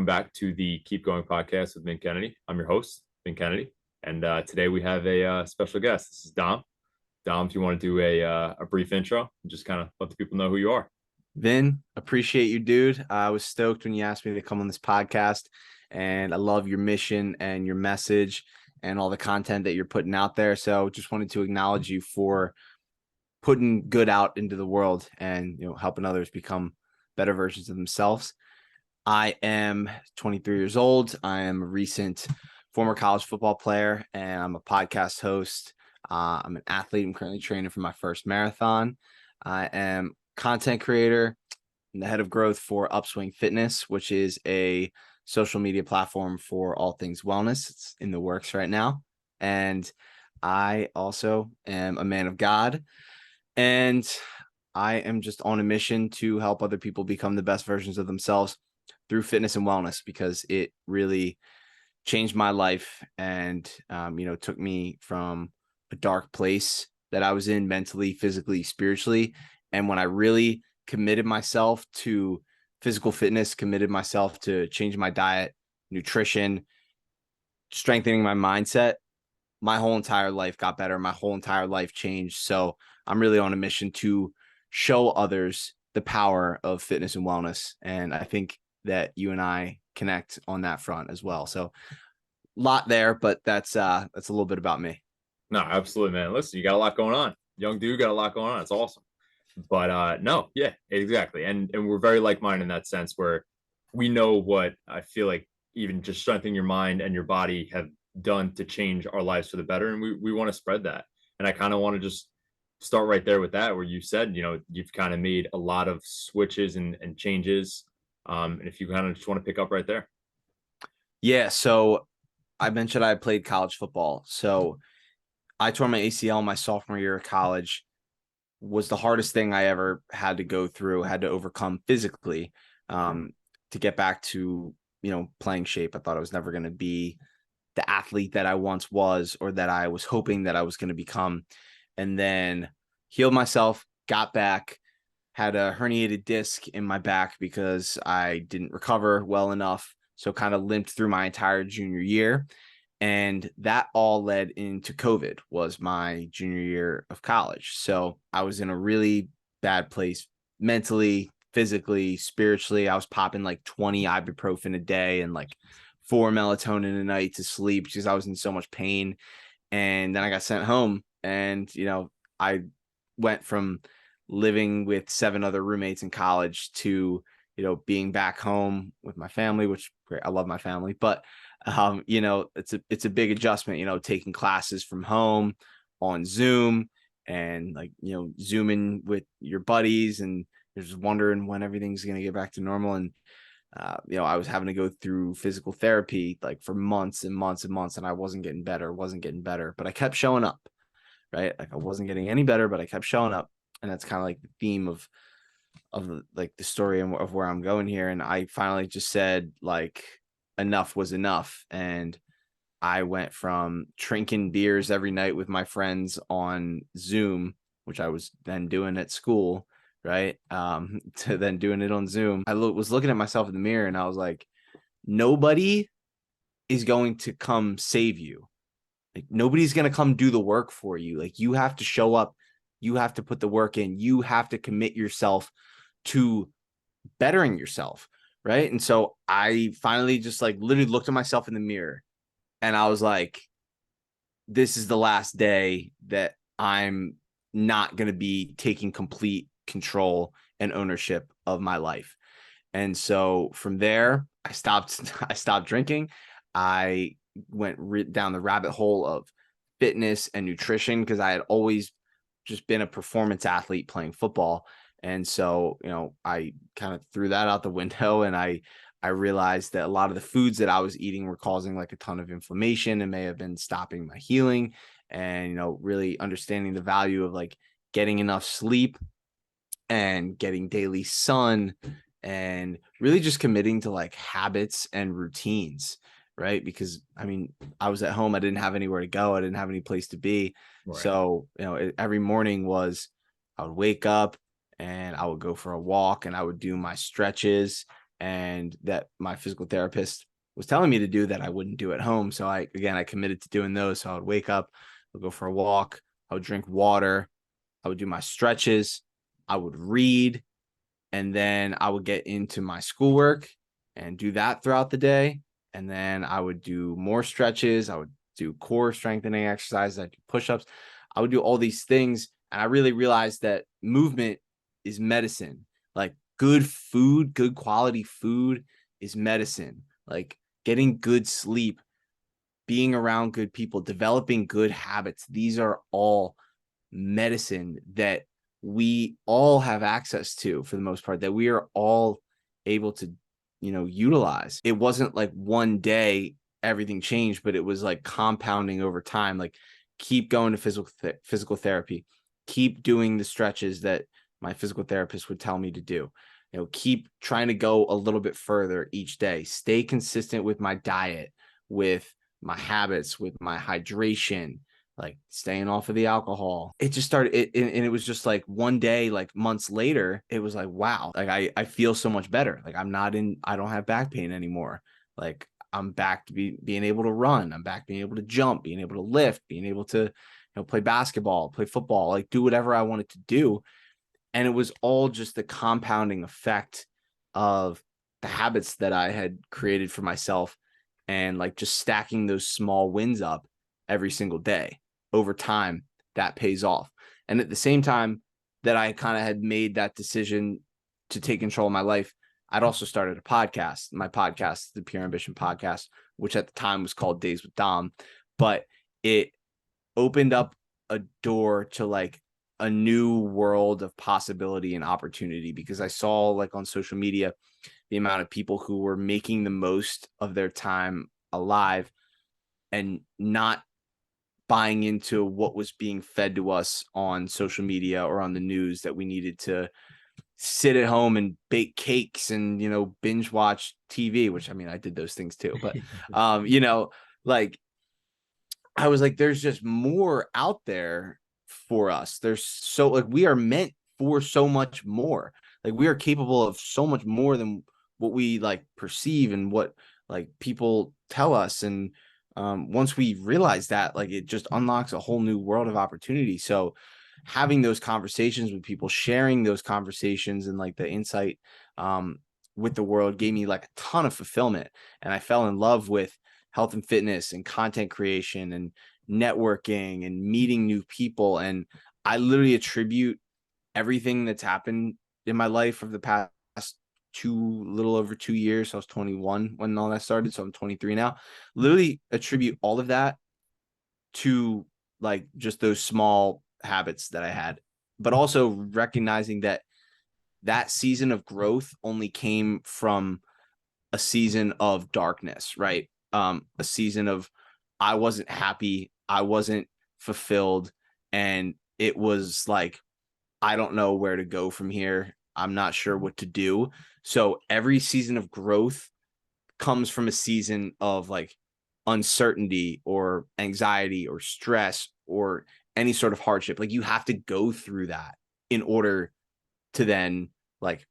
welcome back to the Keep Going podcast with Vin Kennedy. I'm your host, Vin Kennedy, and today we have a special guest. This is Dom. Dom, if you want to do a brief intro, and just kind of let the people know who you are. Vin, appreciate you, dude. I was stoked when you asked me to come on this podcast, and I love your mission and your message and all the content that you're putting out there. So just wanted to acknowledge you for putting good out into the world and, helping others become better versions of themselves. I am 23 years old. I am a recent former college football player, and I'm a podcast host. I'm an athlete. I'm currently training for my first marathon. I am content creator and the head of growth for Upswing Fitness, which is a social media platform for all things wellness. It's in the works right now. And I also am a man of God, and I am just on a mission to help other people become the best versions of themselves through fitness and wellness, because it really changed my life and, took me from a dark place that I was in mentally, physically, spiritually. And when I really committed myself to physical fitness, committed myself to changing my diet, nutrition, strengthening my mindset, my whole entire life got better. My whole entire life changed. So I'm really on a mission to show others the power of fitness and wellness. And I think that you and I connect on that front as well. So a lot there, but that's a little bit about me. No, absolutely, man. Listen, you got a lot going on. Young dude, got a lot going on. It's awesome. But no, yeah, exactly. And we're very like-minded in that sense, where we know what I feel like even just strengthening your mind and your body have done to change our lives for the better. And we want to spread that. And I kind of want to just start right there with that, where you said, you've kind of made a lot of switches and changes. And if you kind of just want to pick up right there. Yeah. So I mentioned I played college football. So I tore my ACL my sophomore year of college. Was the hardest thing I ever had to go through, had to overcome physically, to get back to, playing shape. I thought I was never going to be the athlete that I once was, or that I was hoping that I was going to become. And then healed myself, got back, had a herniated disc in my back because I didn't recover well enough. So kind of limped through my entire junior year. And that all led into COVID, was my junior year of college. So I was in a really bad place mentally, physically, spiritually. I was popping like 20 ibuprofen a day and like 4 melatonin a night to sleep because I was in so much pain. And then I got sent home, and, I went from living with 7 other roommates in college to, being back home with my family, which great. I love my family, but it's a big adjustment, taking classes from home on Zoom and Zooming with your buddies, and you're just wondering when everything's going to get back to normal. And, I was having to go through physical therapy like for months and months and months, and I wasn't getting better, but I kept showing up, right? Like I wasn't getting any better, but I kept showing up. And that's kind of like the theme of like the story of where I'm going here. And I finally just said, like, enough was enough. And I went from drinking beers every night with my friends on Zoom, which I was then doing at school, right? To then doing it on Zoom. I was looking at myself in the mirror, and I was like, nobody is going to come save you. Like, nobody's going to come do the work for you. Like, you have to show up. You have to put the work in. You have to commit yourself to bettering yourself, right? And so I finally just like literally looked at myself in the mirror, and I was like, this is the last day that I'm not going to be taking complete control and ownership of my life. And so from there, I stopped drinking. I went down the rabbit hole of fitness and nutrition, because I had always just been a performance athlete playing football. And so, I kind of threw that out the window, and I realized that a lot of the foods that I was eating were causing like a ton of inflammation and may have been stopping my healing. And, really understanding the value of like getting enough sleep and getting daily sun, and really just committing to like habits and routines, right? Because I was at home. I didn't have anywhere to go. I didn't have any place to be. Right. So, every morning I would wake up and I would go for a walk, and I would do my stretches, and that my physical therapist was telling me to do that I wouldn't do at home. So I committed to doing those. So I would wake up, I would go for a walk, I would drink water, I would do my stretches, I would read, and then I would get into my schoolwork and do that throughout the day. And then I would do more stretches. I would do core strengthening exercises. I do push-ups. I would do all these things. And I really realized that movement is medicine. Like good food, good quality food is medicine. Like getting good sleep, being around good people, developing good habits. These are all medicine that we all have access to for the most part, that we are all able to, utilize. It wasn't like one day everything changed, but it was like compounding over time. Like keep going to physical therapy, keep doing the stretches that my physical therapist would tell me to do. Keep trying to go a little bit further each day, stay consistent with my diet, with my habits, with my hydration, like staying off of the alcohol. It just started and it was just like one day, like months later, it was like, wow, like I feel so much better. Like I don't have back pain anymore. Like I'm back to being able to run. I'm back being able to jump, being able to lift, being able to, play basketball, play football, like do whatever I wanted to do. And it was all just the compounding effect of the habits that I had created for myself, and like just stacking those small wins up every single day. Over time, that pays off. And at the same time that I kind of had made that decision to take control of my life, I'd also started a podcast. My podcast, the Pure Ambition podcast, which at the time was called Days with Dom, but it opened up a door to like a new world of possibility and opportunity, because I saw like on social media the amount of people who were making the most of their time alive and not buying into what was being fed to us on social media or on the news, that we needed to sit at home and bake cakes and, binge watch TV, which I mean, I did those things too, but, like I was like, there's just more out there for us. There's so like, we are meant for so much more. Like we are capable of so much more than what we like perceive and what like people tell us. And once we realize that, like it just unlocks a whole new world of opportunity. So having those conversations with people, sharing those conversations and like the insight with the world gave me like a ton of fulfillment. And I fell in love with health and fitness and content creation and networking and meeting new people. And I literally attribute everything that's happened in my life of the past little over 2 years. So I was 21 when all that started. So I'm 23 now. Literally attribute all of that to like just those small habits that I had, but also recognizing that that season of growth only came from a season of darkness, right? A season of I wasn't happy, I wasn't fulfilled, and it was like, I don't know where to go from here. I'm not sure what to do. So every season of growth comes from a season of like uncertainty or anxiety or stress or any sort of hardship. Like you have to go through that in order to then like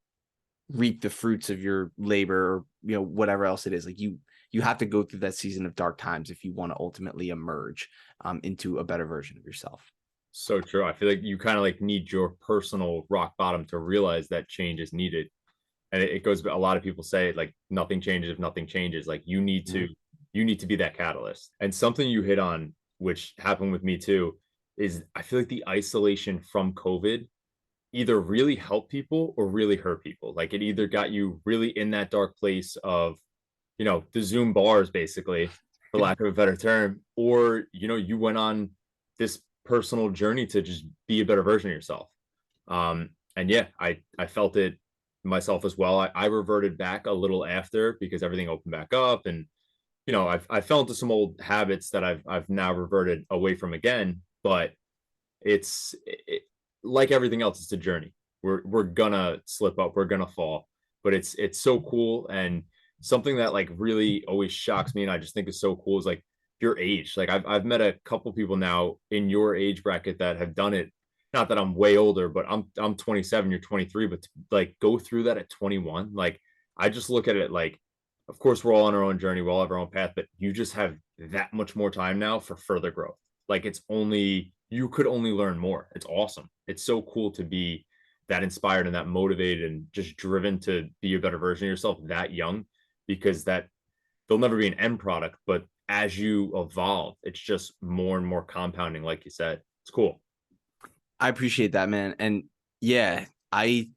reap the fruits of your labor, or whatever else it is. Like you have to go through that season of dark times if you want to ultimately emerge into a better version of yourself. So true. I feel like you kind of like need your personal rock bottom to realize that change is needed. And it goes, a lot of people say like nothing changes if nothing changes. Like you need to be that catalyst. And something you hit on, which happened with me too, is I feel like the isolation from COVID either really helped people or really hurt people. Like it either got you really in that dark place of, the Zoom bars, basically, for lack of a better term, or, you went on this personal journey to just be a better version of yourself. And yeah, I felt it myself as well. I reverted back a little after because everything opened back up, and I fell into some old habits that I've now reverted away from again. But like everything else, it's a journey. We're gonna slip up, we're gonna fall, but it's so cool. And something that like really always shocks me and I just think is so cool is like your age. Like I've met a couple people now in your age bracket that have done it. Not that I'm way older, but I'm 27, you're 23, but to like go through that at 21, like I just look at it like, of course, we're all on our own journey, we all have our own path, but you just have that much more time now for further growth. Like you could only learn more. It's awesome. It's so cool to be that inspired and that motivated and just driven to be a better version of yourself that young, because there'll never be an end product, but as you evolve, it's just more and more compounding, like you said. It's cool. I appreciate that, man. And yeah, I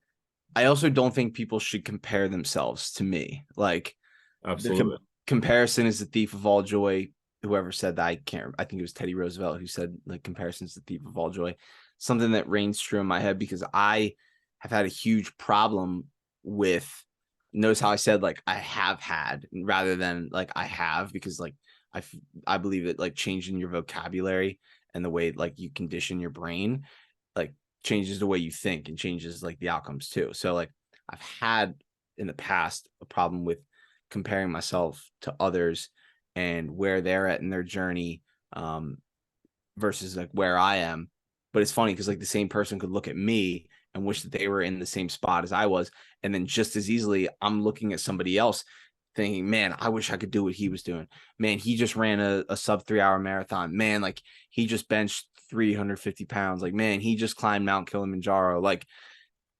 also don't think people should compare themselves to me. Like the Absolutely. comparison is the thief of all joy. Whoever said that, I think it was Teddy Roosevelt who said like comparison is the thief of all joy. Something that reigns true in my head because I have had a huge problem with, notice how I said like I have had rather than like I have, because like I believe that like changing your vocabulary and the way like you condition your brain like changes the way you think and changes like the outcomes too. So like I've had in the past a problem with comparing myself to others and where they're at in their journey versus like where I am. But it's funny because like the same person could look at me and wish that they were in the same spot as I was. And then just as easily, I'm looking at somebody else thinking, man, I wish I could do what he was doing. Man, he just ran a sub 3 hour marathon. Man, like he just benched 350 pounds. Like, man, he just climbed Mount Kilimanjaro. Like,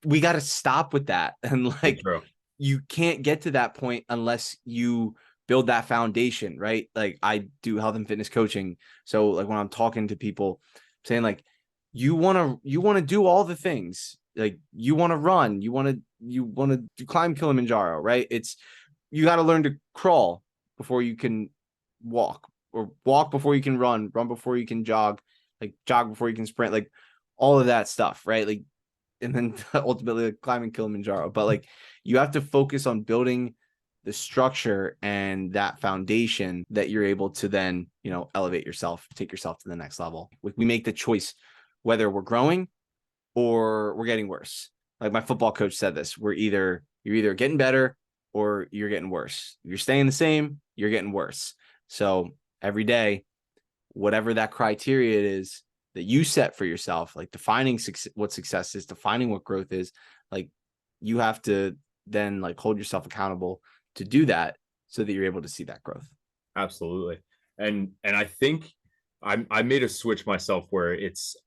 we got to stop with that. And So like, true. you can't get to that point unless you build that foundation, right? Like I do health and fitness coaching. So like when I'm talking to people saying like, you want to do all the things, like you want to run, you want to climb Kilimanjaro, right? It's, you got to learn to crawl before you can walk, or walk before you can run before you can jog, like jog before you can sprint, like all of that stuff, right? Like, and then ultimately like climbing Kilimanjaro. But like you have to focus on building the structure and that foundation that you're able to then, elevate yourself, take yourself to the next level. We make the choice whether we're growing or we're getting worse. Like my football coach said this, you're either getting better or you're getting worse. If you're staying the same, you're getting worse. So every day, whatever that criteria is that you set for yourself, like defining what success is, defining what growth is, like you have to then like hold yourself accountable to do that so that you're able to see that growth. Absolutely. And I think I made a switch myself where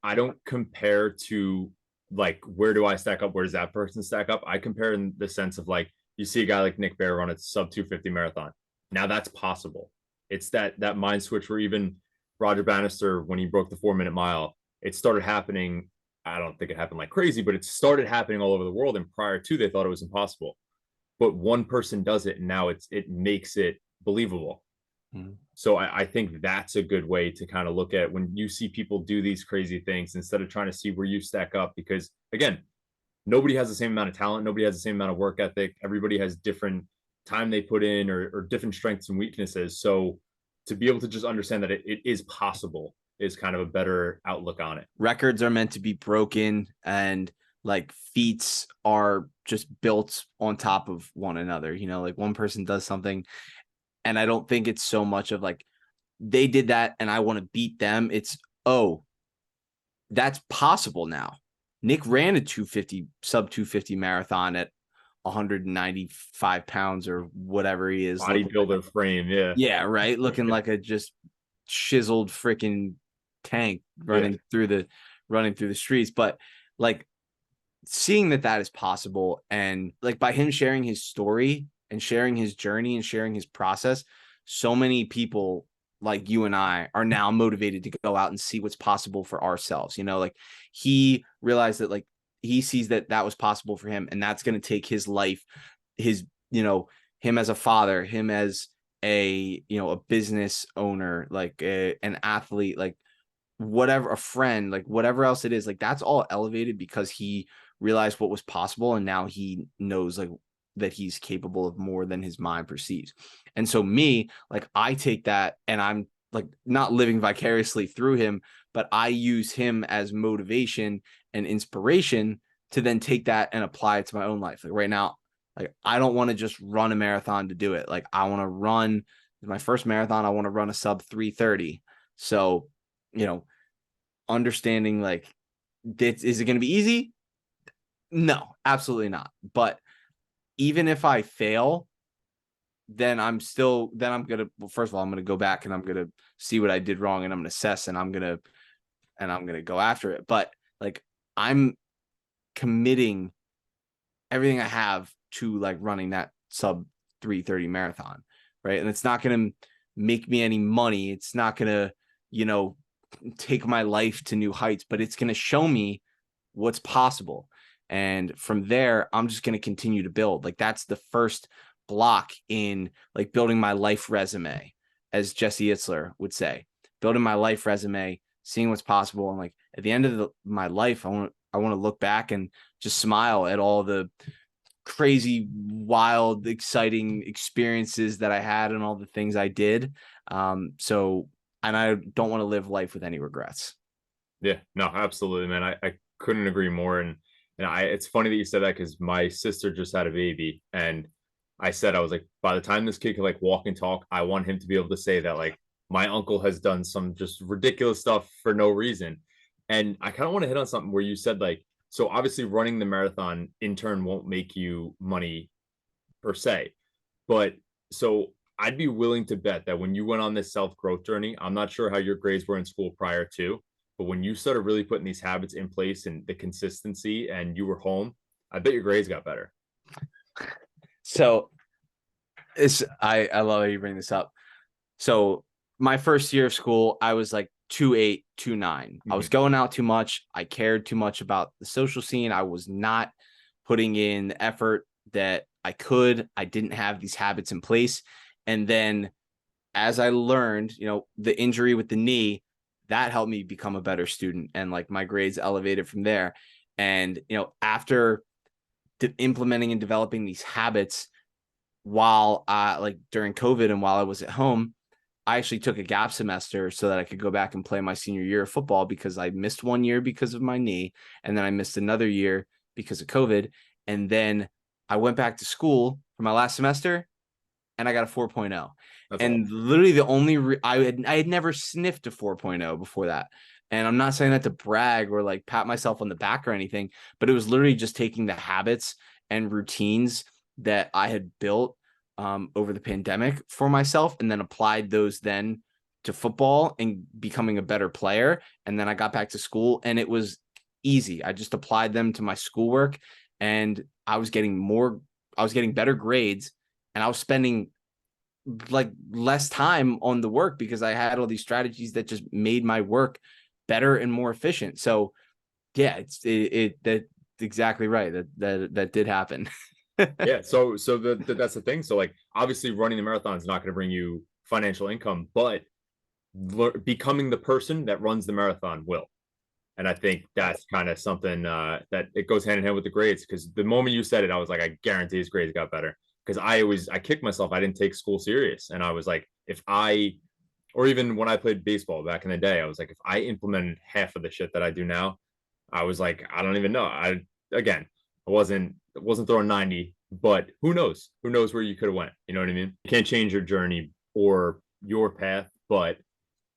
I don't compare to like where do I stack up, where does that person stack up? I compare in the sense of like you see a guy like Nick Bear run a sub 250 marathon. Now that's possible. It's that mind switch where even Roger Bannister, when he broke the 4 minute mile, it started happening. I don't think it happened like crazy, but it started happening all over the world. And prior to, they thought it was impossible. But one person does it, and now it makes it believable. So I think that's a good way to kind of look at when you see people do these crazy things instead of trying to see where you stack up. Because again, nobody has the same amount of talent, nobody has the same amount of work ethic. Everybody has different time they put in or different strengths and weaknesses. So to be able to just understand that it is possible is kind of a better outlook on it. Records are meant to be broken, and like feats are just built on top of one another. Like one person does something, and I don't think it's so much of like they did that and I want to beat them. It's, oh, that's possible now. Nick ran a 250 sub 250 marathon at 195 pounds or whatever he is. Bodybuilder frame, yeah. Yeah, right. Looking like a just chiseled freaking tank running through the streets. But like seeing that is possible, and like by him sharing his story and sharing his journey and sharing his process, so many people like you and I are now motivated to go out and see what's possible for ourselves. Like he realized that like he sees that was possible for him, and that's going to take his life, his, him as a father, him as a business owner, like an athlete, like whatever, a friend, like whatever else it is, like that's all elevated because he realized what was possible, and now he knows like that he's capable of more than his mind perceives. And so me, like I take that and I'm like not living vicariously through him, but I use him as motivation and inspiration to then take that and apply it to my own life. Like right now, like I don't want to just run a marathon to do it. Like I want to run my first marathon. I want to run a sub 3:30. So, understanding like, is it going to be easy? No, absolutely not. But even if I fail, then I'm gonna, well, first of all, I'm gonna go back and I'm gonna see what I did wrong, and I'm gonna assess, and I'm gonna go after it. But like, I'm committing everything I have to like running that sub 3:30 marathon, right? And it's not gonna make me any money. It's not gonna, you know, take my life to new heights, but it's gonna show me what's possible. And from there, I'm just gonna continue to build. Like, that's the first block in like building my life resume, as Jesse Itzler would say, building my life resume, seeing what's possible. And like at the end of my life, I want to look back and just smile at all the crazy, wild, exciting experiences that I had and all the things I did. So, and I don't want to live life with any regrets. Yeah, no, absolutely, man. I couldn't agree more. And it's funny that you said that because my sister just had a baby, and I said, I was like, by the time this kid can like walk and talk, I want him to be able to say that like my uncle has done some just ridiculous stuff for no reason. And I kind of want to hit on something where you said like, so obviously running the marathon in turn won't make you money per se, but so I'd be willing to bet that when you went on this self growth journey, I'm not sure how your grades were in school prior to, but when you started really putting these habits in place and the consistency and you were home, I bet your grades got better. So I love how you bring this up. So my first year of school, I was like 2.8, 2.9. I was going out too much. I cared too much about the social scene. I was not putting in the effort that I could. I didn't have these habits in place. And then as I learned, the injury with the knee, that helped me become a better student. And like my grades elevated from there. And, after implementing and developing these habits while like during COVID and while I was at home, I actually took a gap semester so that I could go back and play my senior year of football, because I missed 1 year because of my knee. And then I missed another year because of COVID. And then I went back to school for my last semester and I got a 4.0. And awesome. Literally the only I had never sniffed a 4.0 before that. And I'm not saying that to brag or like pat myself on the back or anything, but it was literally just taking the habits and routines that I had built over the pandemic for myself, and then applied those then to football and becoming a better player. And then I got back to school and it was easy. I just applied them to my schoolwork, and I was getting better grades, and I was spending like less time on the work because I had all these strategies that just made my work better and more efficient. So yeah, that's exactly right. That did happen. Yeah. So that's the thing. So like obviously running the marathon is not going to bring you financial income, but becoming the person that runs the marathon will. And I think that's kind of something that it goes hand in hand with the grades. Because the moment you said it, I was like, I guarantee his grades got better. Because I kicked myself. I didn't take school serious, and I was like, or even when I played baseball back in the day, I was like, if I implemented half of the shit that I do now, I was like, I don't even know. I wasn't throwing 90, but who knows? Who knows where you could have went? You know what I mean? You can't change your journey or your path, but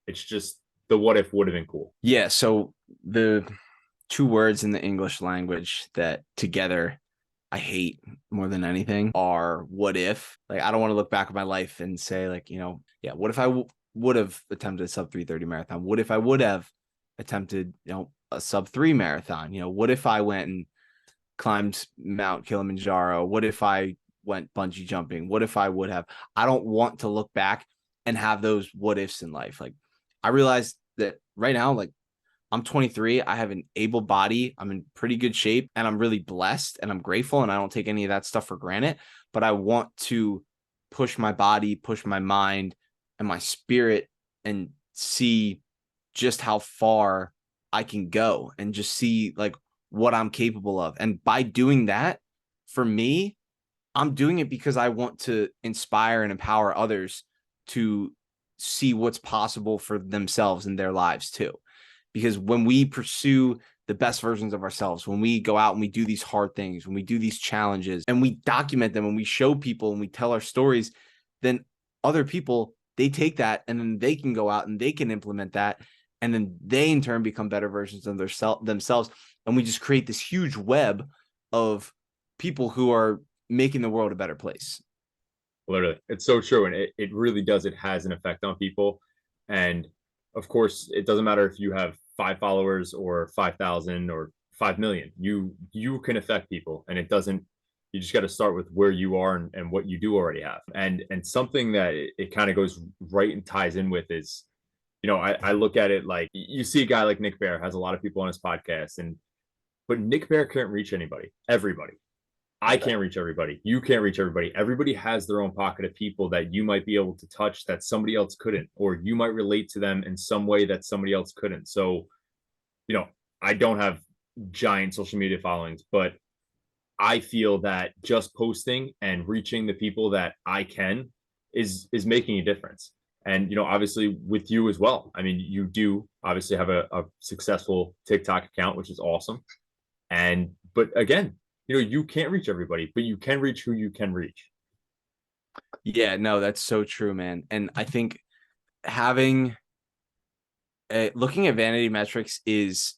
it's just the what if would have been cool. Yeah. So the two words in the English language that together I hate more than anything are what if. Like, I don't want to look back at my life and say like, yeah, what if I would have attempted a sub 3:30 marathon? What if I would have attempted, a sub 3 marathon? What if I went and climbed Mount Kilimanjaro? What if I went bungee jumping? What if I would have? I don't want to look back and have those what ifs in life. Like, I realized that right now, like, I'm 23. I have an able body. I'm in pretty good shape, and I'm really blessed, and I'm grateful, and I don't take any of that stuff for granted. But I want to push my body, push my mind and my spirit, and see just how far I can go, and just see like what I'm capable of. And by doing that, for me, I'm doing it because I want to inspire and empower others to see what's possible for themselves in their lives too. Because when we pursue the best versions of ourselves, when we go out and we do these hard things, when we do these challenges and we document them and we show people and we tell our stories, then other people, they take that and then they can go out and they can implement that. And then they in turn become better versions of themselves. And we just create this huge web of people who are making the world a better place. Literally, it's so true, and it really does. It has an effect on people, and of course, it doesn't matter if you have 5 followers or 5,000 or 5 million. You can affect people, and it doesn't. You just got to start with where you are and what you do already have, and something that it kind of goes right and ties in with is, I look at it like you see a guy like Nick Bear has a lot of people on his podcast, and but Nick Bear can't reach everybody. I can't reach everybody. You can't reach everybody. Everybody has their own pocket of people that you might be able to touch that somebody else couldn't, or you might relate to them in some way that somebody else couldn't. So, you know, I don't have giant social media followings, but I feel that just posting and reaching the people that I can is making a difference. And obviously with you as well. I mean, you do obviously have a successful TikTok account, which is awesome. And but again, you can't reach everybody, but you can reach who you can reach. Yeah, no, that's so true, man. And I think having looking at vanity metrics is,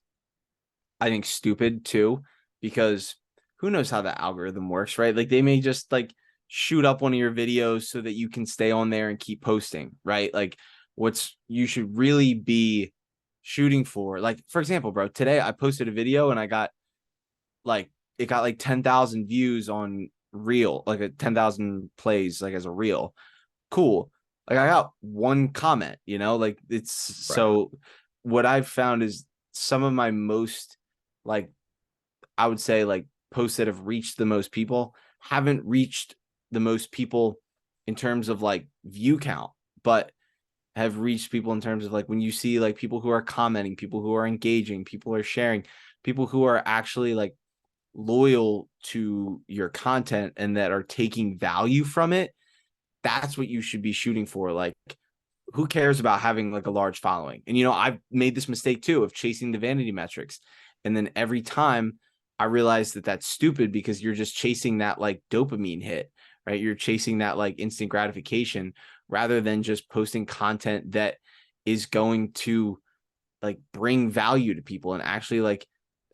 I think, stupid too, because who knows how the algorithm works, right? Like they may just like shoot up one of your videos so that you can stay on there and keep posting, right? Like what's you should really be shooting for. Like, for example, bro, today I posted a video and I got like it got like 10,000 views on reel, like a 10,000 plays, like as a reel. Cool. Like I got one comment, like it's Right. so what I've found is some of my most, like, I would say, like, posts that have reached the most people haven't reached the most people in terms of like view count, but have reached people in terms of like when you see like people who are commenting, people who are engaging, people are sharing, people who are actually like loyal to your content and that are taking value from it. That's what you should be shooting for. Like, who cares about having like a large following? And I've made this mistake too of chasing the vanity metrics. And then every time I realize that that's stupid because you're just chasing that like dopamine hit, right? You're chasing that like instant gratification rather than just posting content that is going to like bring value to people and actually like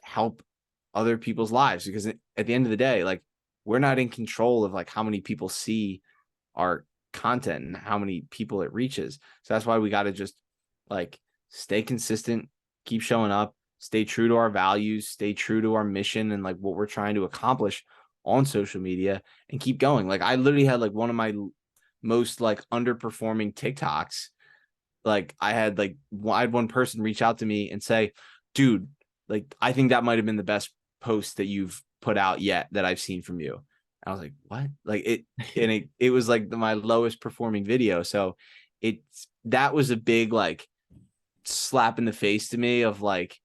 help other people's lives. Because at the end of the day, like we're not in control of like how many people see our content and how many people it reaches. So that's why we got to just like stay consistent, keep showing up, stay true to our values, stay true to our mission and like what we're trying to accomplish on social media and keep going. Like I literally had like one of my most like underperforming TikToks. Like I had one person reach out to me and say, dude, like I think that might have been the best post that you've put out yet that I've seen from you. I was like, what? Like it was like my lowest performing video. So that was a big like slap in the face to me of like,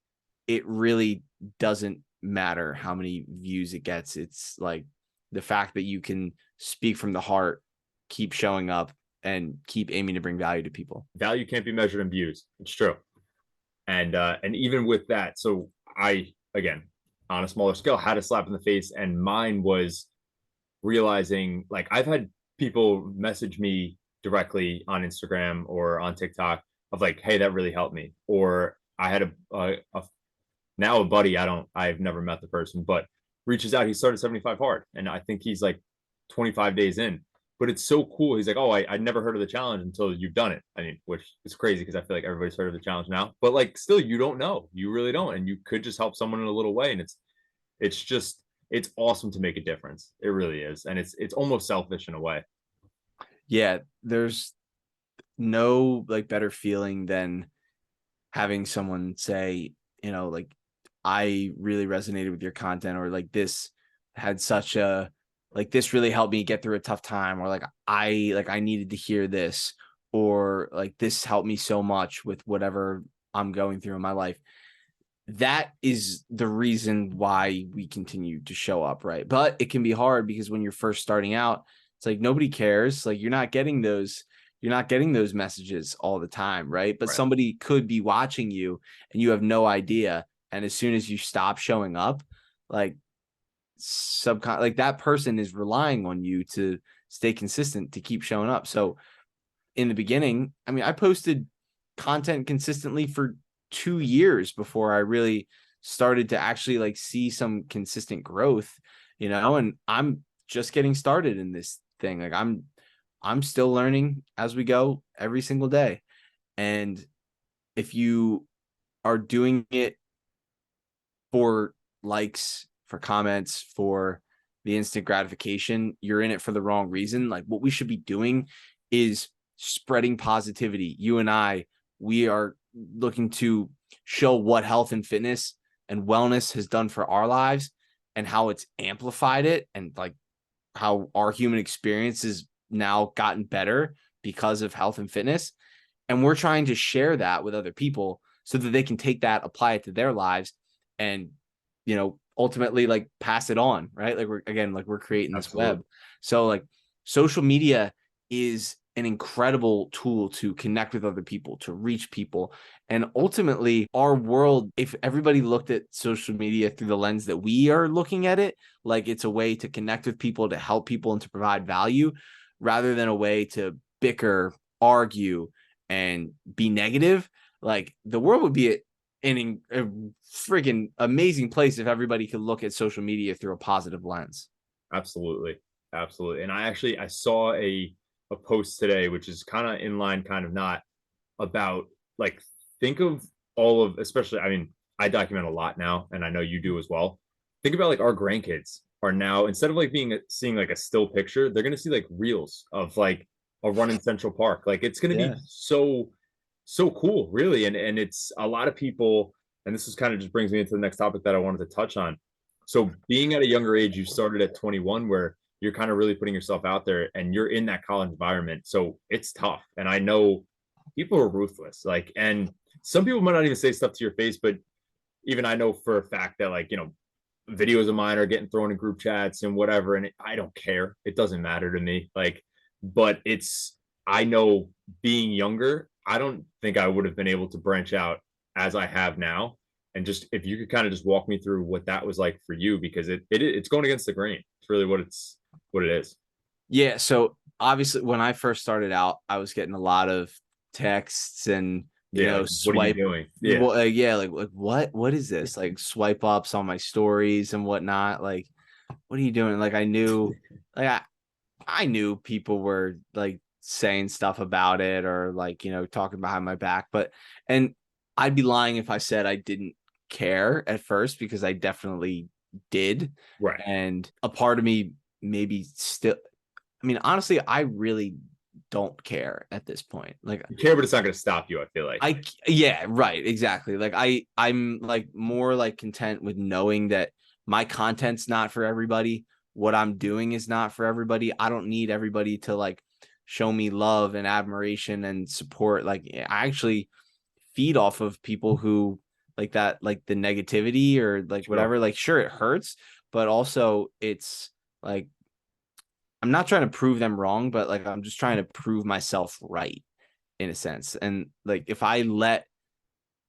it really doesn't matter how many views it gets. It's like the fact that you can speak from the heart, keep showing up and keep aiming to bring value to people. Value can't be measured in views. It's true. And even with that, so I, again, on a smaller scale, had a slap in the face, and mine was realizing, like, I've had people message me directly on Instagram or on TikTok of like, hey, that really helped me. Or I had now a buddy, I've never met the person, but reaches out. He started 75 hard, and I think he's like 25 days in. But it's so cool. He's like, oh, I never heard of the challenge until you've done it. I mean, which is crazy because I feel like everybody's heard of the challenge now. But like, still, you don't know. You really don't, and you could just help someone in a little way. And it's awesome to make a difference. It really is, and it's almost selfish in a way. Yeah, there's no like better feeling than having someone say, like, I really resonated with your content, or like this had such a like this really helped me get through a tough time, or like I needed to hear this, or like this helped me so much with whatever I'm going through in my life. That is the reason why we continue to show up, right? But it can be hard because when you're first starting out, it's like nobody cares. Like you're not getting those messages all the time, right? But Right. somebody could be watching you and you have no idea. And as soon as you stop showing up, like like that person is relying on you to stay consistent, to keep showing up. So in the beginning, I mean, I posted content consistently for 2 years before I really started to actually like see some consistent growth, and I'm just getting started in this thing. Like I'm still learning as we go every single day. And if you are doing it for likes, for comments, for the instant gratification, you're in it for the wrong reason. Like what we should be doing is spreading positivity. You and I, we are looking to show what health and fitness and wellness has done for our lives and how it's amplified it, and like how our human experience has now gotten better because of health and fitness. And we're trying to share that with other people so that they can take that, apply it to their lives, and, ultimately like pass it on, right? Like we're creating this Absolutely. web. So like social media is an incredible tool to connect with other people, to reach people. And ultimately our world, if everybody looked at social media through the lens that we are looking at it, like it's a way to connect with people, to help people, and to provide value, rather than a way to bicker, argue, and be negative, like the world would be a freaking amazing place if everybody could look at social media through a positive lens. Absolutely. Absolutely. And I saw a post today, which is kind of in line, kind of not, about like, think of all of, especially, I mean, I document a lot now, and I know you do as well. Think about like our grandkids are now, instead of like seeing like a still picture, they're gonna see like reels of like a run in Central Park. Like it's gonna be Yeah. so cool, really. And it's a lot of people, and this is kind of just brings me into the next topic that I wanted to touch on. So being at a younger age, you started at 21, where you're kind of really putting yourself out there and you're in that college environment. So it's tough. And I know people are ruthless. Like, and some people might not even say stuff to your face, but even I know for a fact that, like, videos of mine are getting thrown in group chats and whatever. And I don't care. It doesn't matter to me. Like, but I know, being younger, I don't think I would have been able to branch out as I have now. And just, if you could kind of just walk me through what that was like for you, because it's going against the grain. It's really what it is. Yeah. So obviously when I first started out, I was getting a lot of texts and, Yeah. Like, what are you swipe. doing? Yeah. Well, yeah, like what is this? Like swipe ups on my stories and whatnot. Like, what are you doing? Like like I knew people were like saying stuff about it, or like, talking behind my back, and I'd be lying if I said I didn't care at first, because I definitely did. Right. And a part of me maybe still, I mean, honestly, I really don't care at this point. Like You care, but it's not going to stop you, I feel like. yeah, right, exactly. Like I'm like more like content with knowing that my content's not for everybody. What I'm doing is not for everybody. I don't need everybody to like show me love and admiration and support. Like I actually feed off of people who like that, like the negativity or like Sure. whatever. Like sure, it hurts, but also it's like I'm not trying to prove them wrong, but like I'm just trying to prove myself right in a sense. And like if I let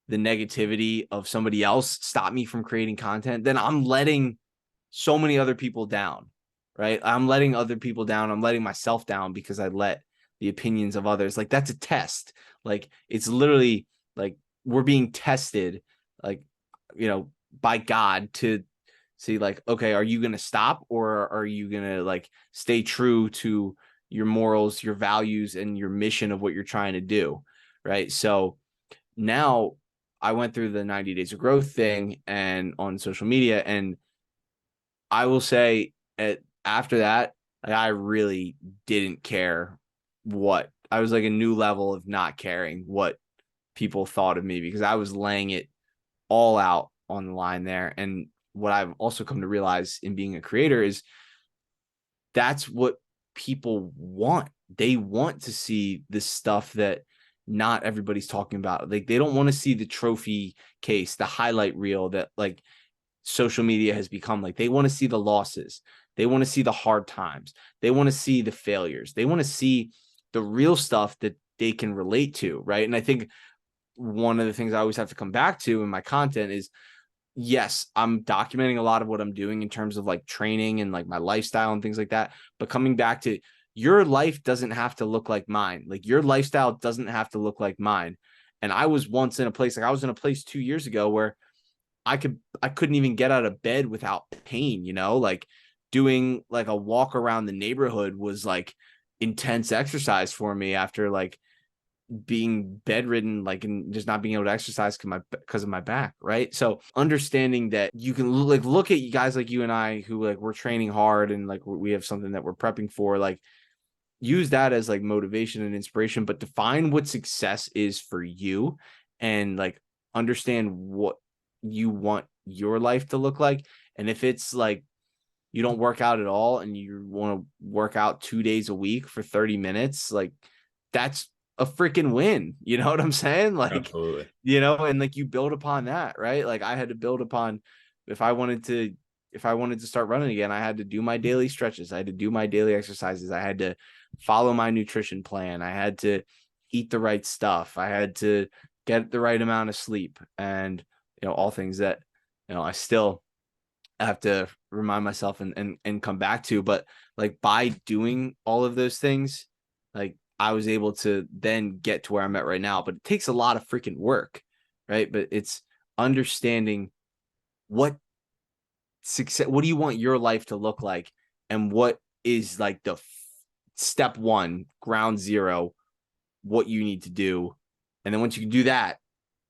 the negativity of somebody else stop me from creating content, then I'm letting so many other people down, right? I'm letting other people down. I'm letting myself down because I let the opinions of others. Like that's a test. Like it's literally like we're being tested, like, by God to see like, okay, are you going to stop, or are you going to like stay true to your morals, your values, and your mission of what you're trying to do? Right. So now I went through the 90 days of growth thing and on social media. And I will say after that, like, I really didn't care what I was like a new level of not caring what people thought of me, because I was laying it all out on the line there. And what I've also come to realize in being a creator is that's what people want. They want to see this stuff that not everybody's talking about. Like they don't want to see the trophy case, the highlight reel that like social media has become. Like they want to see the losses. They want to see the hard times. They want to see the failures. They want to see the real stuff that they can relate to, right? And I think one of the things I always have to come back to in my content is, yes, I'm documenting a lot of what I'm doing in terms of like training and like my lifestyle and things like that. But coming back to, your life doesn't have to look like mine. Like your lifestyle doesn't have to look like mine. And I was once in a place, like I was in a place 2 years ago where I couldn't even get out of bed without pain, like doing like a walk around the neighborhood was like intense exercise for me after like being bedridden, like, and just not being able to exercise because of my back, right? So understanding that you can like look at you guys like you and I who like we're training hard and like we have something that we're prepping for, like use that as like motivation and inspiration, but define what success is for you and like understand what you want your life to look like. And if it's like you don't work out at all and you want to work out 2 days a week for 30 minutes, like that's a freaking win. You know what I'm saying? Like, Absolutely. and like you build upon that, right? Like I had to build upon if I wanted to start running again, I had to do my daily stretches. I had to do my daily exercises. I had to follow my nutrition plan. I had to eat the right stuff. I had to get the right amount of sleep and, all things that, I still have to remind myself and come back to. But like by doing all of those things, like I was able to then get to where I'm at right now. But it takes a lot of freaking work, right? But it's understanding what success, what do you want your life to look like, and what is like the step one, ground zero, what you need to do. And then once you can do that,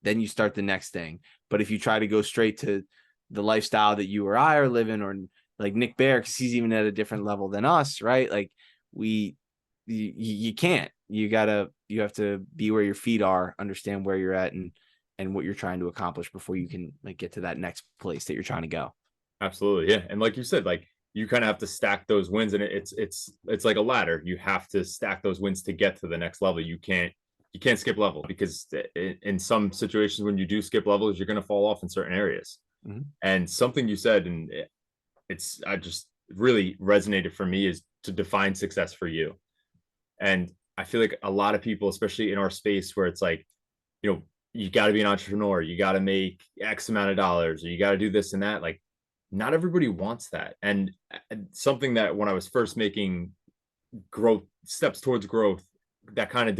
then you start the next thing. But if you try to go straight to the lifestyle that you or I are living, or like Nick Bear, because he's even at a different level than us, right? Like you can't. You have to be where your feet are, understand where you're at, and what you're trying to accomplish before you can like get to that next place that you're trying to go. Absolutely. Yeah. And like you said, like you kind of have to stack those wins, and it's like a ladder. You have to stack those wins to get to the next level. You can't skip level, because in some situations when you do skip levels, you're going to fall off in certain areas. Mhm. And something you said, and it's I just really resonated for me, is to define success for you. And I feel like a lot of people, especially in our space where it's like, you got to be an entrepreneur, you got to make X amount of dollars, or you got to do this and that. Like, not everybody wants that. And something that when I was first making growth steps towards growth, that kind of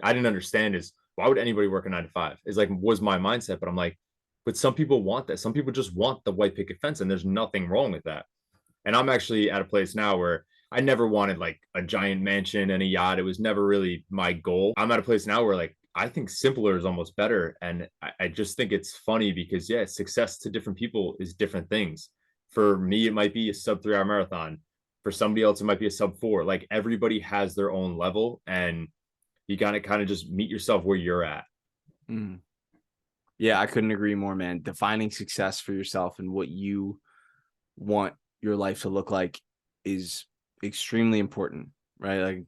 I didn't understand is, why would anybody work a 9 to 5? Is like, was my mindset. But I'm like, but some people want that. Some people just want the white picket fence, and there's nothing wrong with that. And I'm actually at a place now where I never wanted like a giant mansion and a yacht. It was never really my goal. I'm at a place now where like I think simpler is almost better. And I just think it's funny because, yeah, success to different people is different things. For me, it might be a sub 3 hour marathon. For somebody else, it might be a sub 4. Like everybody has their own level, and you got to kind of just meet yourself where you're at. Mm. Yeah, I couldn't agree more, man. Defining success for yourself and what you want your life to look like is extremely important, right? Like,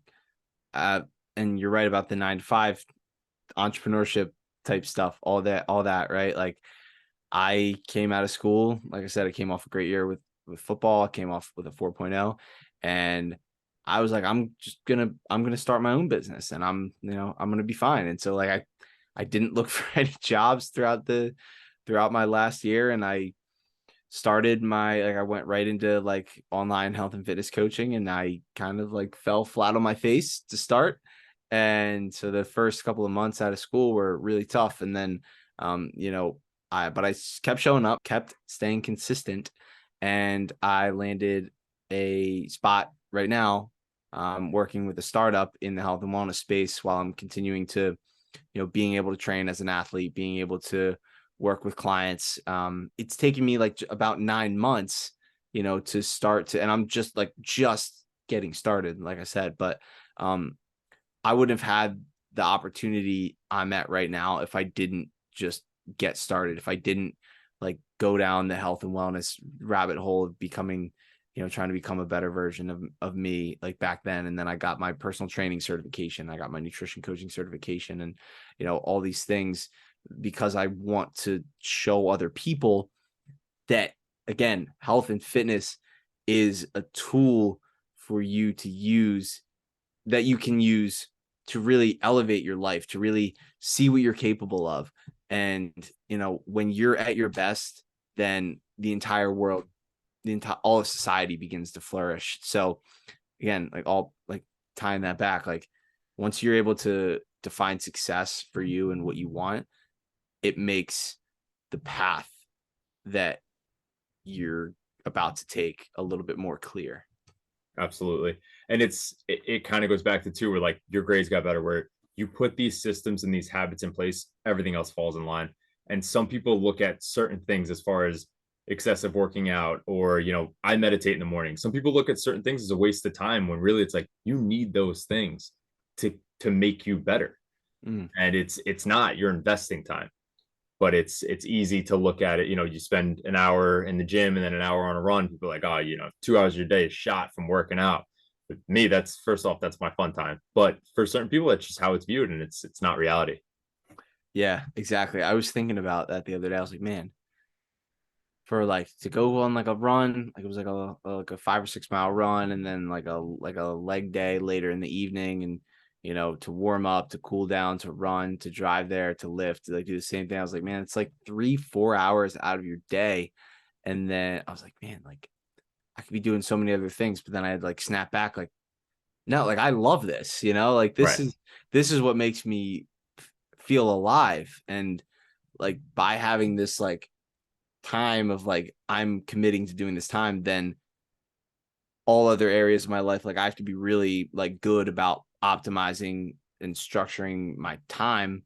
uh, and you're right about the 9 to 5 entrepreneurship type stuff, all that, right? Like, I came out of school, like I said, I came off a great year with football. I came off with a 4.0, and I was like, I'm gonna start my own business, and I'm gonna be fine. And so like I didn't look for any jobs throughout my last year, and I started I went right into like online health and fitness coaching, and I kind of like fell flat on my face to start. And so the first couple of months out of school were really tough. And then, but I kept showing up, kept staying consistent, and I landed a spot right now, working with a startup in the health and wellness space while I'm continuing to, being able to train as an athlete, being able to work with clients. It's taken me like about 9 months, to start to, and I'm just getting started, like I said, but I wouldn't have had the opportunity I'm at right now if I didn't just get started, if I didn't like go down the health and wellness rabbit hole of becoming, trying to become a better version of me like back then. And then I got my personal training certification. I got my nutrition coaching certification, and, all these things, because I want to show other people that, again, health and fitness is a tool for you to use, that you can use to really elevate your life, to really see what you're capable of. And, when you're at your best, then the entire world, all of society begins to flourish. So again, like tying that back, like once you're able to define success for you and what you want, it makes the path that you're about to take a little bit more clear. Absolutely. And it kind of goes back to too, where like your grades got better, where you put these systems and these habits in place, everything else falls in line. And some people look at certain things as far as excessive working out, or, I meditate in the morning. Some people look at certain things as a waste of time, when really it's like you need those things to make you better. Mm. And it's not, you're investing time. But it's easy to look at it. You spend an hour in the gym and then an hour on a run. People are like, oh, 2 hours of your day is shot from working out. But me, that's, first off, that's my fun time. But for certain people, that's just how it's viewed, and it's not reality. Yeah, exactly. I was thinking about that the other day. I was like, man, for like to go on like a run, like it was like a 5 or 6 mile run, and then like a leg day later in the evening, and to warm up, to cool down, to run, to drive there, to lift, to like do the same thing. I was like, man, it's like 3-4 hours out of your day. And then I was like, man, like I could be doing so many other things. But then I had like snap back, like, no, like I love this, like Right. this is what makes me feel alive. And like by having this like time of like I'm committing to doing this time, then all other areas of my life, like I have to be really like good about optimizing and structuring my time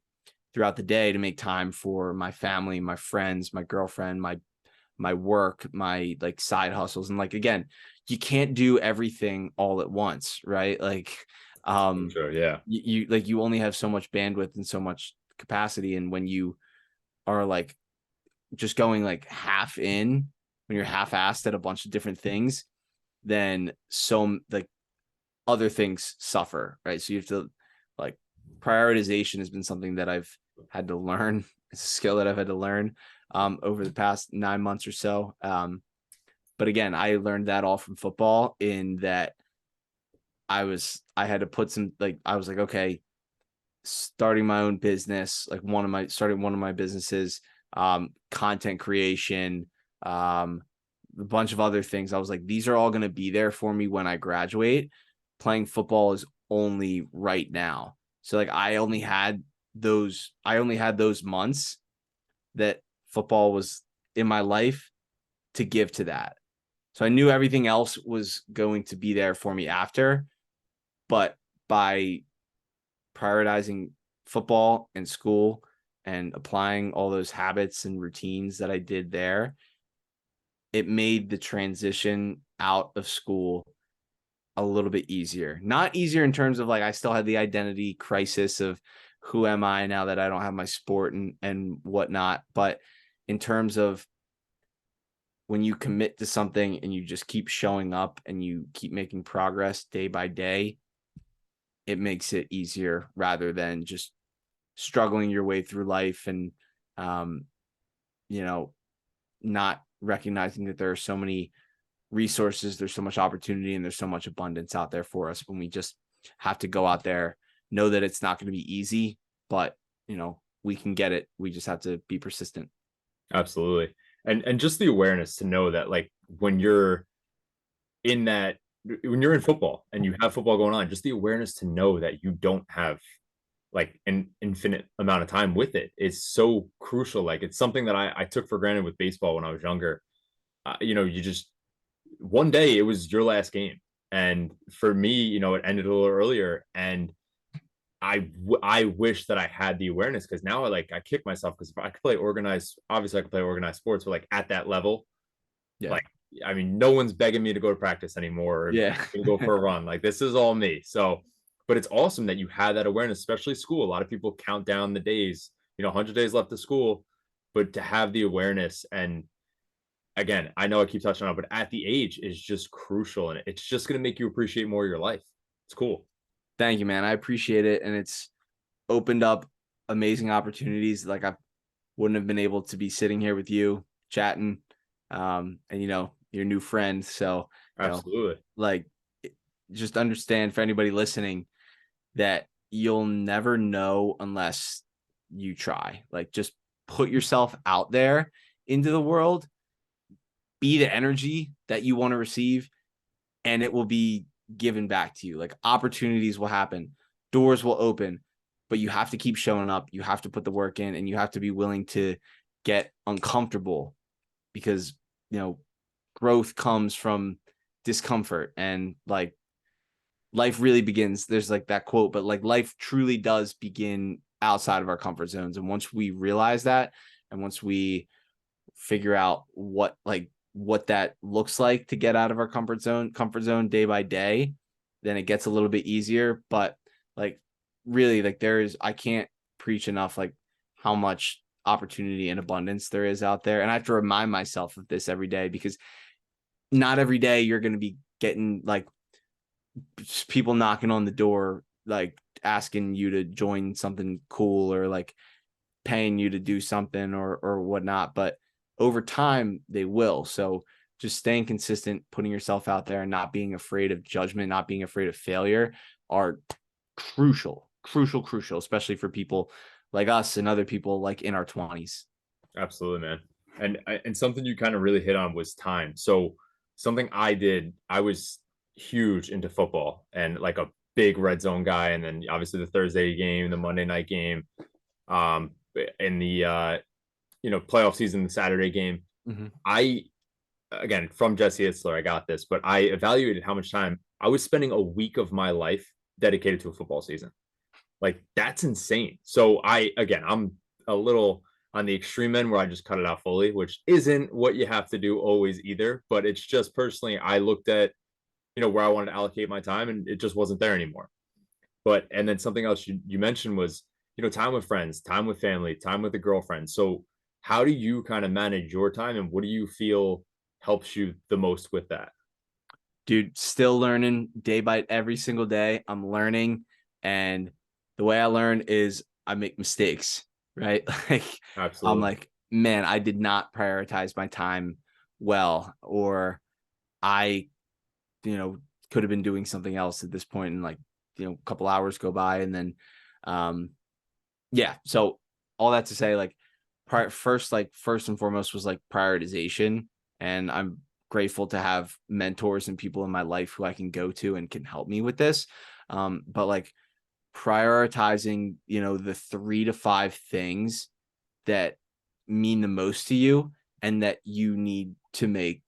throughout the day to make time for my family, my friends, my girlfriend, my work, my like side hustles. And like again, you can't do everything all at once, right? Like Sure. Yeah. you like you only have so much bandwidth and so much capacity. And when you are like just going like half in, when you're half-assed at a bunch of different things, then so like other things suffer, right? So you have to like prioritization has been something that I've had to learn. It's a skill that I've had to learn over the past 9 months or so. But again, I learned that all from football, in that I had to put some, like, I was like, okay, starting my own business, like starting one of my businesses, content creation, a bunch of other things. I was like, these are all going to be there for me when I graduate. Playing football is only right now. So like I only had those months that football was in my life to give to that. So I knew everything else was going to be there for me after, but by prioritizing football and school and applying all those habits and routines that I did there, it made the transition out of school a little bit easier. Not easier in terms of like I still had the identity crisis of who am I now that I don't have my sport and whatnot, but in terms of when you commit to something and you just keep showing up and you keep making progress day by day, it makes it easier rather than just struggling your way through life and not recognizing that there are so many resources, there's so much opportunity, and there's so much abundance out there for us when we just have to go out there, know that it's not going to be easy, but we can get it. We just have to be persistent. Absolutely. And just the awareness to know that, like, when you're in that, when you're in football and you have football going on, just the awareness to know that you don't have like an infinite amount of time with it is so crucial. Like, it's something that I took for granted with baseball when I was younger. You just, one day it was your last game. And for me, it ended a little earlier. And I wish that I had the awareness, because now I kick myself, because if I could play organized, obviously I could play organized sports, but like at that level, Yeah. like, I mean, no one's begging me to go to practice anymore, or Yeah. to go for a run. Like, this is all me. So, but it's awesome that you had that awareness, especially school. A lot of people count down the days, 100 days left of school, but to have the awareness, and again, I know I keep touching on it, but at the age is just crucial, and it's just going to make you appreciate more of your life. It's cool. Thank you, man. I appreciate it. And it's opened up amazing opportunities. Like I wouldn't have been able to be sitting here with you chatting, and your new friend. So, Absolutely. like just understand, for anybody listening, that you'll never know unless you try. Like just put yourself out there into the world, be the energy that you want to receive, and it will be given back to you. Like opportunities will happen, doors will open, but you have to keep showing up. You have to put the work in, and you have to be willing to get uncomfortable, because, growth comes from discomfort, and like life really begins. There's like that quote, but like life truly does begin outside of our comfort zones. And once we realize that, and once we figure out what that looks like to get out of our comfort zone day by day, then it gets a little bit easier. But like really, like I can't preach enough like how much opportunity and abundance there is out there. And I have to remind myself of this every day, because not every day you're going to be getting like people knocking on the door, like asking you to join something cool, or like paying you to do something or whatnot. But over time they will. So just staying consistent, putting yourself out there, and not being afraid of judgment, not being afraid of failure are crucial, especially for people like us and other people like in our 20s. Absolutely, man. And something you kind of really hit on was time. So something I did, I was huge into football and like a big red zone guy. And then obviously the Thursday game, the Monday night game, um, in the playoff season, the Saturday game. Mm-hmm. I again from Jesse Itzler, I got this, but I evaluated how much time I was spending a week of my life dedicated to a football season. Like that's insane. So I'm a little on the extreme end where I just cut it out fully, which isn't what you have to do always either. But it's just personally, I looked at, where I wanted to allocate my time, and it just wasn't there anymore. But, and then something else you mentioned was, time with friends, time with family, time with a girlfriend. So how do you kind of manage your time, and what do you feel helps you the most with that? Dude, still learning day by every single day. I'm learning, and the way I learn is I make mistakes, right? Like I'm Absolutely. like, man, I did not prioritize my time well, or I, could have been doing something else at this point, and like, a couple hours go by, and then, yeah. So all that to say, like, first and foremost was like prioritization, and I'm grateful to have mentors and people in my life who I can go to and can help me with this. But like prioritizing, the 3 to 5 things that mean the most to you and that you need to make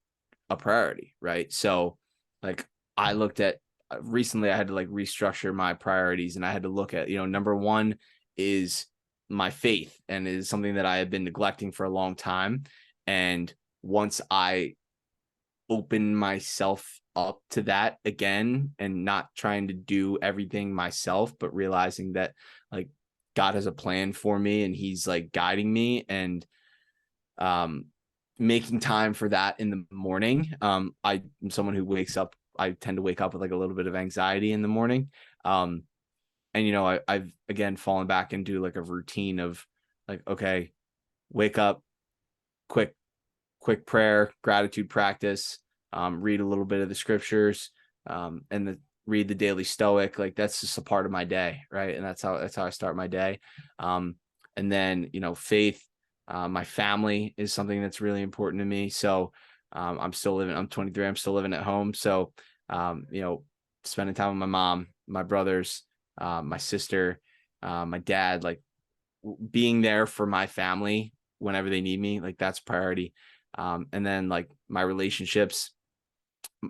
a priority, right? So like I looked at recently, I had to like restructure my priorities, and I had to look at, number one is my faith, and is something that I have been neglecting for a long time. And once I open myself up to that again, and not trying to do everything myself, but realizing that like God has a plan for me, and he's like guiding me, and making time for that in the morning. I'm someone who I tend to wake up with like a little bit of anxiety in the morning. And I've again fallen back into like a routine of like, okay, wake up, quick prayer, gratitude practice, read a little bit of the scriptures, and read the daily stoic. Like that's just a part of my day, right? And that's how I start my day. And then faith, my family is something that's really important to me. So I'm 23, I'm still living at home. So spending time with my mom, my brothers, my sister, my dad, like being there for my family whenever they need me, like that's priority. And then like my relationships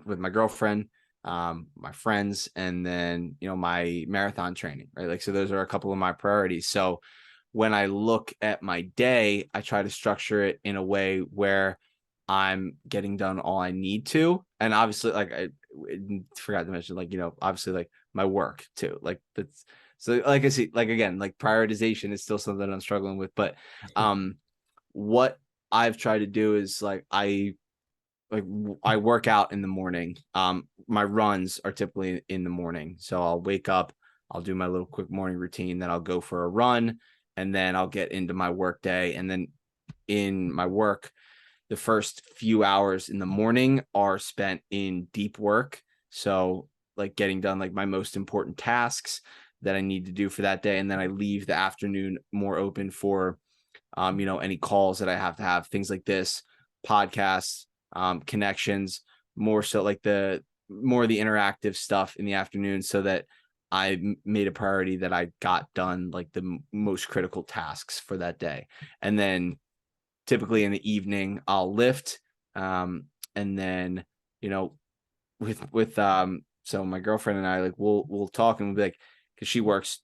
with my girlfriend, my friends, and then, my marathon training, right? Like, so those are a couple of my priorities. So when I look at my day, I try to structure it in a way where I'm getting done all I need to. And obviously, like I forgot to mention, like, obviously like my work too. Like that's so like I see, like again, like prioritization is still something I'm struggling with. But what I've tried to do is like I work out in the morning. My runs are typically in the morning. So I'll wake up, I'll do my little quick morning routine, then I'll go for a run, and then I'll get into my work day. And then in my work, the first few hours in the morning are spent in deep work. So like getting done like my most important tasks that I need to do for that day. And then I leave the afternoon more open for any calls that I have to have, things like this, podcasts, connections, more so like the interactive stuff in the afternoon, so that I made a priority that I got done like the most critical tasks for that day. And then typically in the evening, I'll lift, And then, you know, with so my girlfriend and I, like, we'll talk and we'll be like, because she works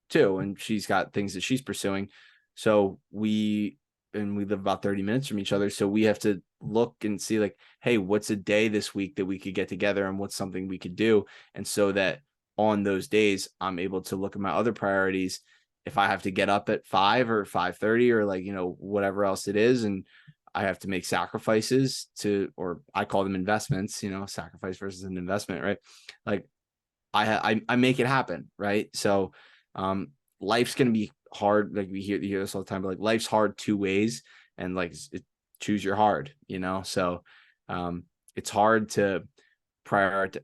too and she's got things that she's pursuing. So we live about 30 minutes from each other. So we have to look and see, like, hey, what's a day this week that we could get together and what's something we could do. And so that on those days, I'm able to look at my other priorities. If I have to get up at 5 or 5:30 or, like, whatever else it is, and I have to make sacrifices to, or I call them investments, sacrifice versus an investment, right? Like, I make it happen, right? So life's gonna be hard. Like, we hear this all the time, but like, life's hard two ways, and like, choose your hard, So it's hard to prioritize,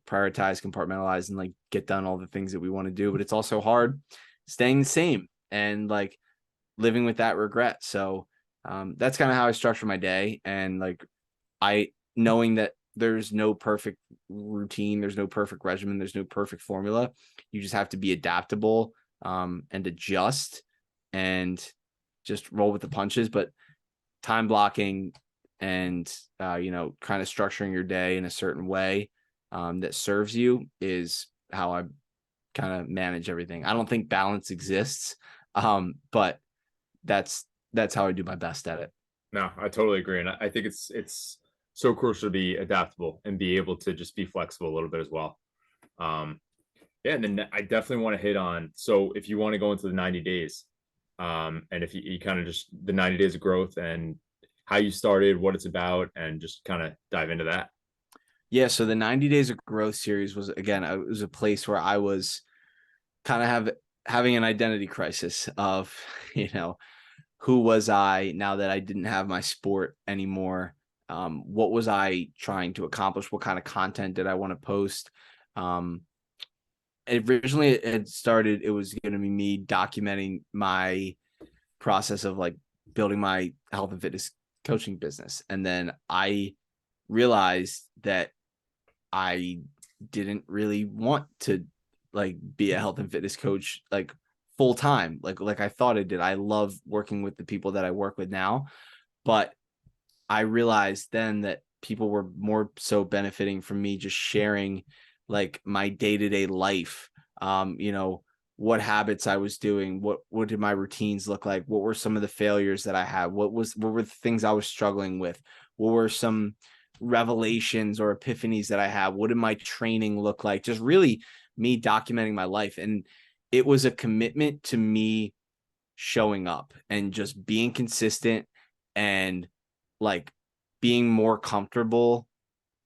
compartmentalize, and like get done all the things that we want to do, but it's also hard staying the same and like living with that regret. So that's kind of how I structure my day. And like, knowing that there's no perfect routine, there's no perfect regimen, there's no perfect formula. You just have to be adaptable and adjust and just roll with the punches. But time blocking and kind of structuring your day in a certain way that serves you is how I kind of manage everything. I don't think balance exists, but that's how I do my best at it. No, I totally agree. And I think it's so crucial to be adaptable and be able to just be flexible a little bit as well. Um, yeah, and then I definitely want to hit on, so if you want to go into the 90 days, and if you kind of just the 90 days of growth and how you started, what it's about, and just kind of dive into that. Yeah, so the 90 Days of Growth series was, again, it was a place where I was kind of having an identity crisis of, who was I now that I didn't have my sport anymore? What was I trying to accomplish? What kind of content did I want to post? Originally it was going to be me documenting my process of like building my health and fitness coaching business. And then I realized that I didn't really want to like be a health and fitness coach like full time, like I thought I did. I love working with the people that I work with now, but I realized then that people were more so benefiting from me just sharing like my day-to-day life. What habits I was doing, what did my routines look like, what were some of the failures that I had, what were the things I was struggling with, what were some revelations or epiphanies that I had, what did my training look like, just really me documenting my life. And it was a commitment to me showing up and just being consistent and like being more comfortable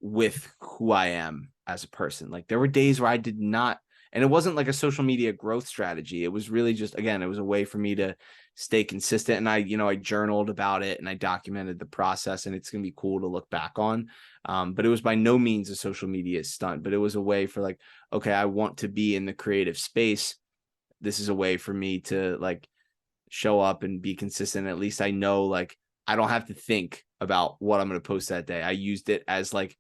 with who I am as a person. Like, there were days where I did not, and it wasn't like a social media growth strategy. It was really just, again, it was a way for me to stay consistent. And I journaled about it and I documented the process, and it's going to be cool to look back on. But it was by no means a social media stunt, but it was a way for like, okay, I want to be in the creative space. This is a way for me to like show up and be consistent. At least I know, like, I don't have to think about what I'm going to post that day. I used it as like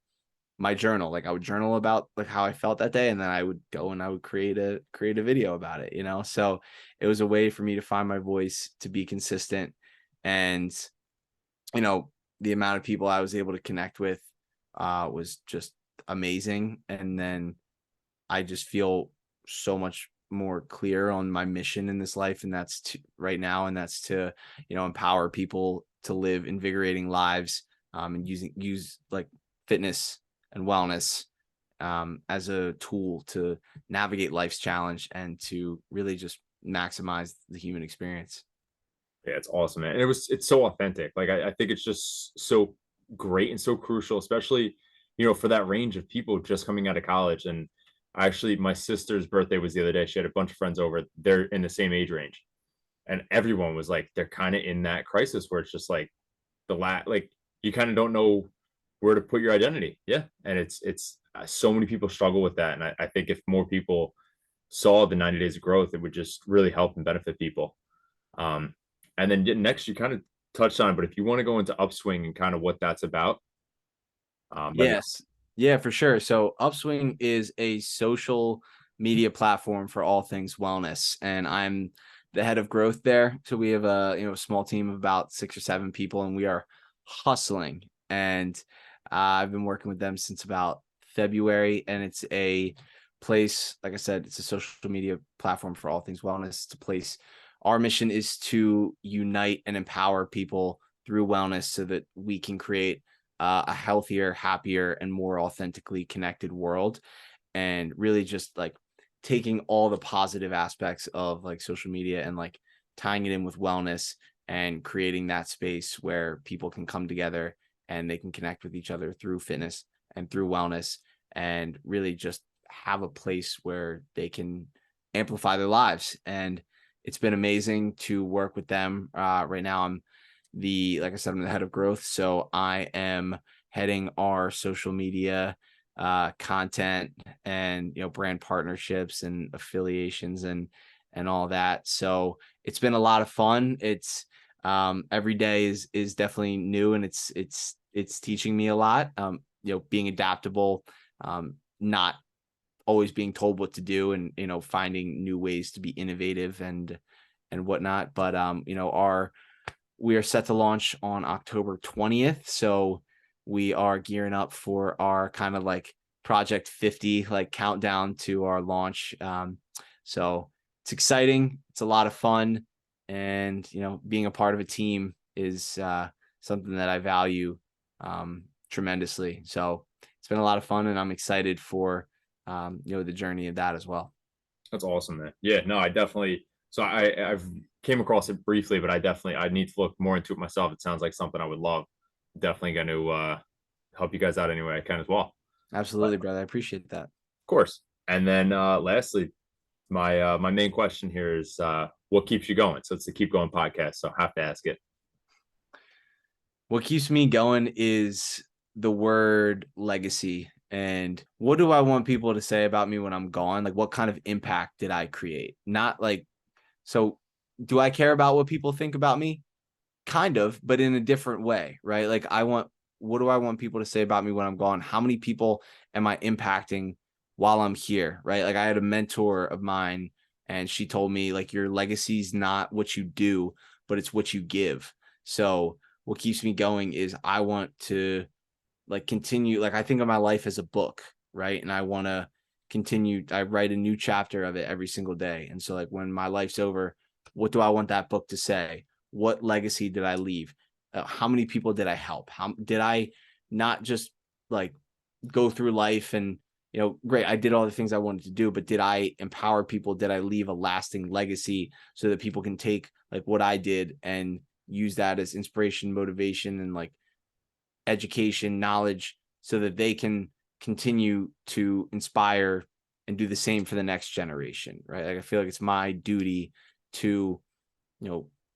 my journal. Like, I would journal about like how I felt that day, and then I would go and I would create a video about it, So it was a way for me to find my voice, to be consistent. And, the amount of people I was able to connect with was just amazing. And then I just feel so much more clear on my mission in this life. And that's right now. And that's to, empower people to live invigorating lives, and use like fitness and wellness as a tool to navigate life's challenge and to really just maximize the human experience. Yeah, it's awesome, man. And it's so authentic. Like, I think it's just so great and so crucial, especially, for that range of people just coming out of college. And actually, my sister's birthday was the other day. She had a bunch of friends over. They're in the same age range. And everyone was like, they're kind of in that crisis where it's just like like you kind of don't know where to put your identity. Yeah. And it's so many people struggle with that. And I think if more people saw the 90 days of growth, it would just really help and benefit people. Um, and then next, you kind of touched on it, but if you want to go into Upswing and kind of what that's about, Yes. Yeah, for sure. So Upswing is a social media platform for all things wellness, and I'm the head of growth there. So we have a small team of about 6 or 7 people, and we are hustling. And I've been working with them since about February, and it's a place, like I said, it's a social media platform for all things wellness. It's a place. Our mission is to unite and empower people through wellness so that we can create a healthier, happier, and more authentically connected world. And really just like taking all the positive aspects of like social media and like tying it in with wellness and creating that space where people can come together and they can connect with each other through fitness and through wellness, and really just have a place where they can amplify their lives. And it's been amazing to work with them. Right now like I said, I'm the head of growth. So I am heading our social media content and, brand partnerships and affiliations and all that. So it's been a lot of fun. It's every day is definitely new, and it's teaching me a lot. Being adaptable, not always being told what to do, and finding new ways to be innovative and whatnot. But we are set to launch on October 20th. So we are gearing up for our kind of like Project 50, like countdown to our launch. So it's exciting. It's a lot of fun. And, being a part of a team is something that I value tremendously. So it's been a lot of fun, and I'm excited for, the journey of that as well. That's awesome, man. Yeah, no, I definitely. So I've came across it briefly, but I need to look more into it myself. It sounds like something I would love. Definitely going to help you guys out any way I can as well. But Absolutely, brother. I appreciate that. of course. And then lastly, my main question here is what keeps you going? So it's the Keep Going podcast. So I have to ask it. What keeps me going is the word legacy. And what do I want people to say about me when I'm gone? Like, what kind of impact did I create? Not like, so do I care about what people think about me? Kind of, but in a different way, right? Like, what do I want people to say about me when I'm gone? How many people am I impacting while I'm here, right? Like, I had a mentor of mine, and she told me, like, your legacy is not what you do, but it's what you give. So what keeps me going is I want to like continue, like I think of my life as a book, right? And I want to continue. I write a new chapter of it every single day. And so like when my life's over, what do I want that book to say? What legacy did I leave? How many people did I help? How did I not just like go through life and, great, I did all the things I wanted to do, but did I empower people? Did I leave a lasting legacy so that people can take like what I did and use that as inspiration, motivation, and like education, knowledge, so that they can continue to inspire and do the same for the next generation, right? Like I feel like it's my duty to,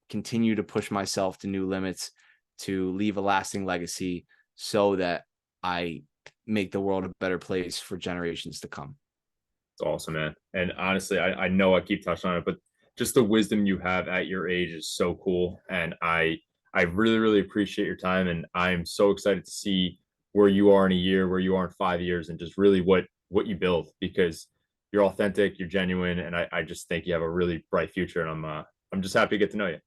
continue to push myself to new limits, to leave a lasting legacy so that I make the world a better place for generations to come. It's awesome, man. And honestly, I know I keep touching on it, but just the wisdom you have at your age is so cool. And I really, really appreciate your time. And I'm so excited to see where you are in a year, where you are in 5 years, and just really what you build, because you're authentic, you're genuine, and I just think you have a really bright future. And I'm just happy to get to know you.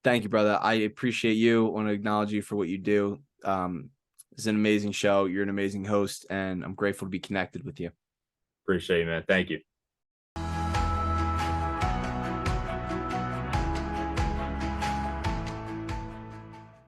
Thank you, brother. I appreciate you. I want to acknowledge you for what you do. It's an amazing show. You're an amazing host, and I'm grateful to be connected with you. Appreciate you, man. Thank you.